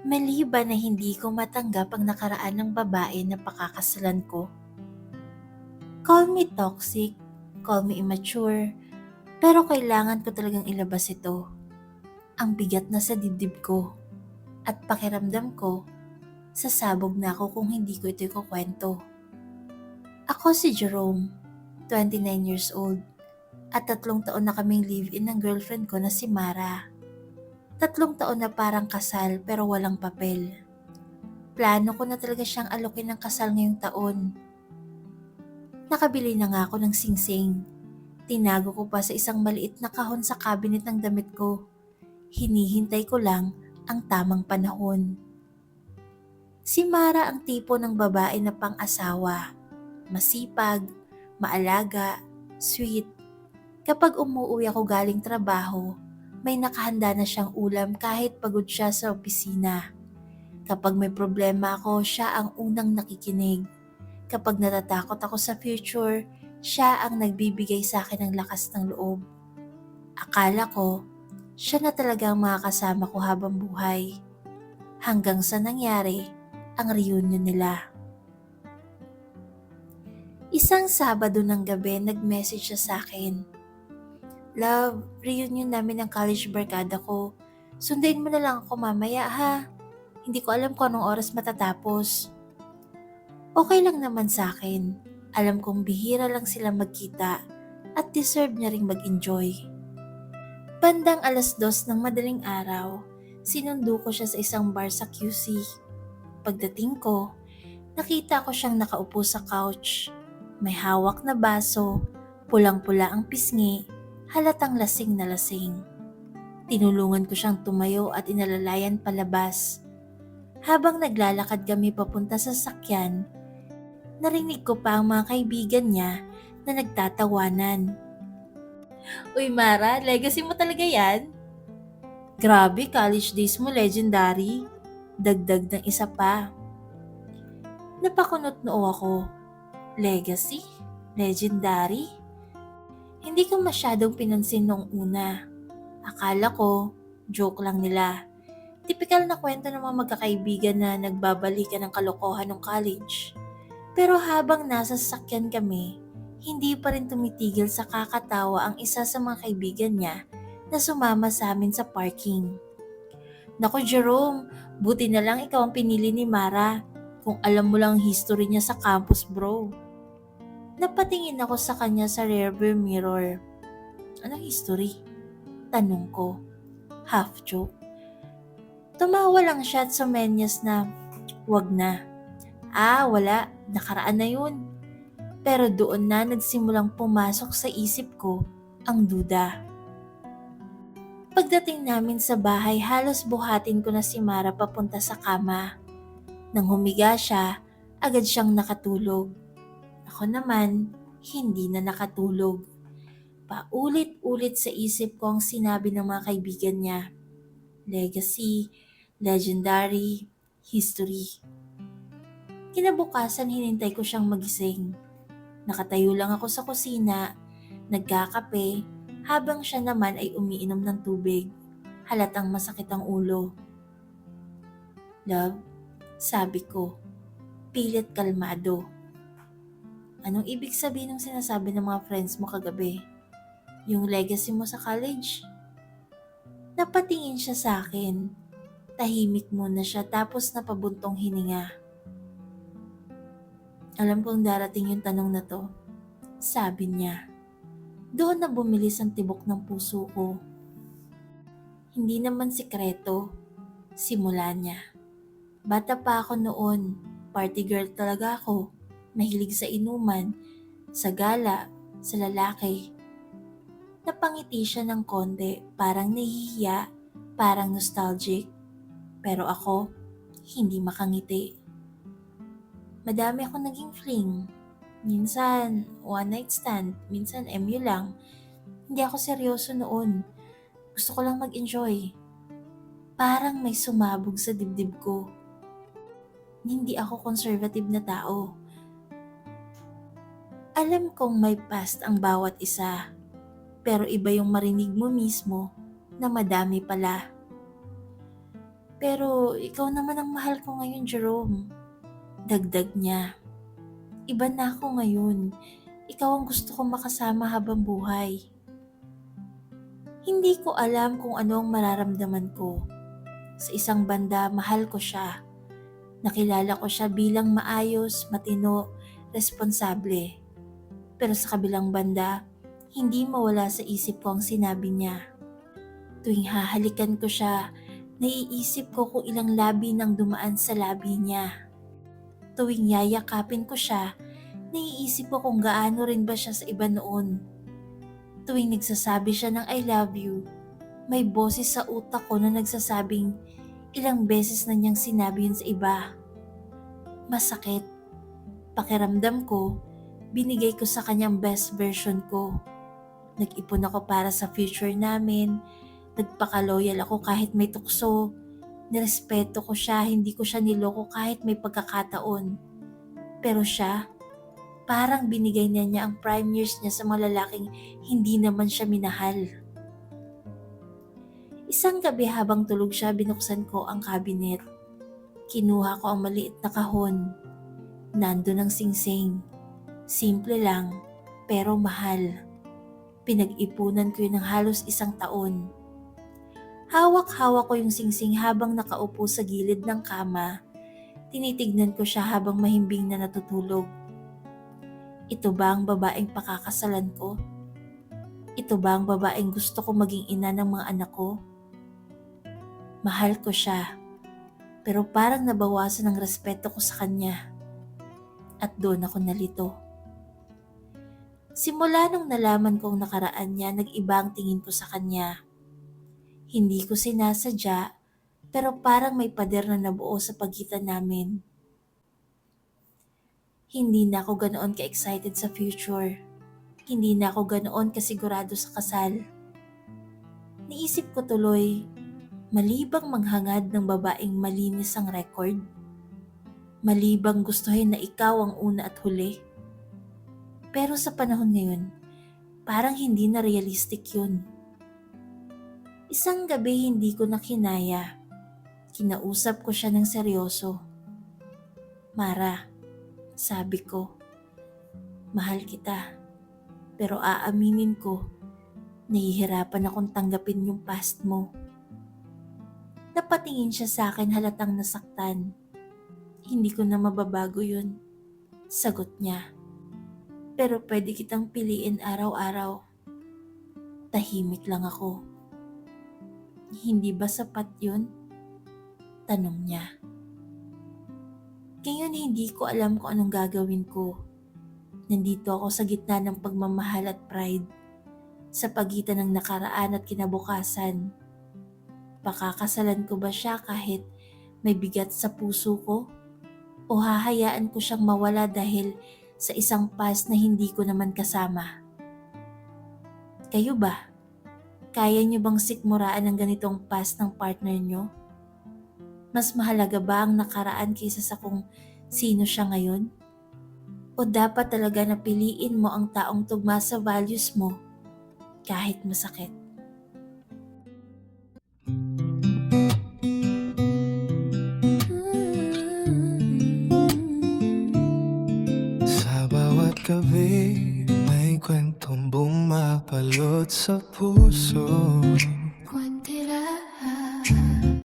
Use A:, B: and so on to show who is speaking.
A: Mali ba na hindi ko matanggap ang nakaraan ng babae na pakakasalan ko? Call me toxic, call me immature, pero kailangan ko talagang ilabas ito. Ang bigat na sa dibdib ko at pakiramdam ko, sasabog na ako kung hindi ko ito ikukwento. Ako si Jerome, 29 years old, at 3 taon na kaming live-in ng girlfriend ko na si Mara. 3 taon na parang kasal pero walang papel. Plano ko na talaga siyang alokin ng kasal ngayong taon. Nakabili na nga ako ng singsing. Tinago ko pa sa isang maliit na kahon sa cabinet ng damit ko. Hinihintay ko lang ang tamang panahon. Si Mara ang tipo ng babae na pang-asawa. Masipag, maalaga, sweet. Kapag umuwi ako galing trabaho, may nakahanda na siyang ulam kahit pagod siya sa opisina. Kapag may problema ako, siya ang unang nakikinig. Kapag natatakot ako sa future, siya ang nagbibigay sa akin ng lakas ng loob. Akala ko, siya na talaga ang makakasama ko habang buhay. Hanggang sa nangyari ang reunion nila. Isang Sabado ng gabi, nag-message siya sa akin. Love, reunion namin ng college barkada ko. Sundayin mo na lang ako mamaya ha. Hindi ko alam kung anong oras matatapos. Okay lang naman sa akin. Alam kong bihira lang sila magkita at deserve niya ring mag-enjoy. Bandang 2:00 ng madaling araw, sinundo ko siya sa isang bar sa QC. Pagdating ko, nakita ko siyang nakaupo sa couch. May hawak na baso, pulang-pula ang pisngi, halatang lasing na lasing. Tinulungan ko siyang tumayo at inalalayan palabas. Habang naglalakad kami papunta sa sakyan, narinig ko pa ang mga kaibigan niya na nagtatawanan. Uy Mara, legacy mo talaga yan? Grabe, college days mo legendary. Dagdag ng isa pa. Napakunot noo ako. Legacy? Legendary? Hindi ko masyadong pinansin noong una. Akala ko, joke lang nila. Tipikal na kwento ng mga magkakaibigan na nagbabalikan ng kalokohan ng college. Pero habang nasa sasakyan kami, hindi pa rin tumitigil sa kakatawa ang isa sa mga kaibigan niya na sumama sa amin sa parking. Naku Jerome, buti na lang ikaw ang pinili ni Mara. Kung alam mo lang ang history niya sa campus bro. Napatingin ako sa kanya sa rearview mirror. Anong history? Tanong ko. Half joke. Tumawa lang siya at sumenyas na, wag na. Wala, nakaraan na yun. Pero doon na nagsimulang pumasok sa isip ko ang duda. Pagdating namin sa bahay, halos buhatin ko na si Mara papunta sa kama. Nang humiga siya, agad siyang nakatulog. Ako naman, hindi na nakatulog. Paulit-ulit sa isip ko ang sinabi ng mga kaibigan niya. Legacy, legendary, history. Kinabukasan hinintay ko siyang magising. Nakatayo lang ako sa kusina, nagkakape, habang siya naman ay umiinom ng tubig. Halatang masakit ang ulo. Love, sabi ko, pilit kalmado. Anong ibig sabihin ng sinasabi ng mga friends mo kagabi? Yung legacy mo sa college? Napatingin siya sa akin. Tahimik muna siya tapos napabuntong hininga. Alam kong darating yung tanong na to, sabi niya. Doon na bumilis ang tibok ng puso ko. Hindi naman sikreto, simula niya. Bata pa ako noon, party girl talaga ako. Mahilig sa inuman, sa gala, sa lalaki. Napangiti siya ng konti, parang nahihiya, parang nostalgic. Pero ako, hindi makangiti. Madami akong naging fling. Minsan, one night stand, minsan MU lang. Hindi ako seryoso noon. Gusto ko lang mag-enjoy. Parang may sumabog sa dibdib ko. Hindi ako conservative na tao. Alam kong may past ang bawat isa, pero iba yung marinig mo mismo na madami pala. Pero ikaw naman ang mahal ko ngayon, Jerome. Dagdag niya. Iba na ako ngayon. Ikaw ang gusto kong makasama habang buhay. Hindi ko alam kung ano ang mararamdaman ko. Sa isang banda, mahal ko siya. Nakilala ko siya bilang maayos, matino, responsable. Pero sa kabilang banda, hindi mawala sa isip ko ang sinabi niya. Tuwing hahalikan ko siya, naiisip ko kung ilang labi nang dumaan sa labi niya. Tuwing yayakapin ko siya, naiisip ko kung gaano rin ba siya sa iba noon. Tuwing nagsasabi siya ng I love you, may boses sa utak ko na nagsasabing ilang beses na niyang sinabi yun sa iba. Masakit. Pakiramdam ko, binigay ko sa kanyang best version ko. Nag-ipon ako para sa future namin, nagpaka-loyal ako kahit may tukso, nirespeto ko siya, hindi ko siya niloko kahit may pagkakataon. Pero siya, parang binigay niya ang prime years niya sa mga lalaking hindi naman siya minahal. Isang gabi habang tulog siya, binuksan ko ang cabinet. Kinuha ko ang maliit na kahon. Nandun ang singsing. Simple lang, pero mahal. Pinag-ipunan ko yun ng halos 1 taon. Hawak-hawak ko yung singsing habang nakaupo sa gilid ng kama. Tinitignan ko siya habang mahimbing na natutulog. Ito ba ang babaeng pakakasalan ko? Ito ba ang babaeng gusto ko maging ina ng mga anak ko? Mahal ko siya, pero parang nabawasan ang respeto ko sa kanya. At doon ako nalito. Simula nung nalaman kong nakaraan niya, nag-iba ang tingin ko sa kanya. Hindi ko sinasadya, pero parang may pader na nabuo sa pagitan namin. Hindi na ako ganoon ka-excited sa future. Hindi na ako ganoon kasigurado sa kasal. Niisip ko tuloy, mali bang manghangad ng babaeng malinis ang record? Mali bang gustuhin na ikaw ang una at huli? Pero sa panahon ngayon, parang hindi na realistic yun. Isang gabi hindi ko na kinaya. Kinausap ko siya ng seryoso. Mara, sabi ko, mahal kita. Pero aaminin ko, nahihirapan akong tanggapin yung past mo. Napatingin siya sa akin halatang nasaktan. Hindi ko na mababago yun. Sagot niya. Pero pwede kitang piliin araw-araw. Tahimik lang ako. Hindi ba sapat yun? Tanong niya. Ngayon hindi ko alam kung anong gagawin ko. Nandito ako sa gitna ng pagmamahal at pride. Sa pagitan ng nakaraan at kinabukasan. Pakakasalan ko ba siya kahit may bigat sa puso ko? O hahayaan ko siyang mawala dahil sa isang past na hindi ko naman kasama? Kayo ba? Kaya niyo bang sikmuraan ang ganitong past ng partner niyo? Mas mahalaga ba ang nakaraan kaysa sa kung sino siya ngayon? O dapat talaga napiliin mo ang taong tugma sa values mo kahit masakit?
B: Sa bawat gabi, may kwentong bumapalot sa puso.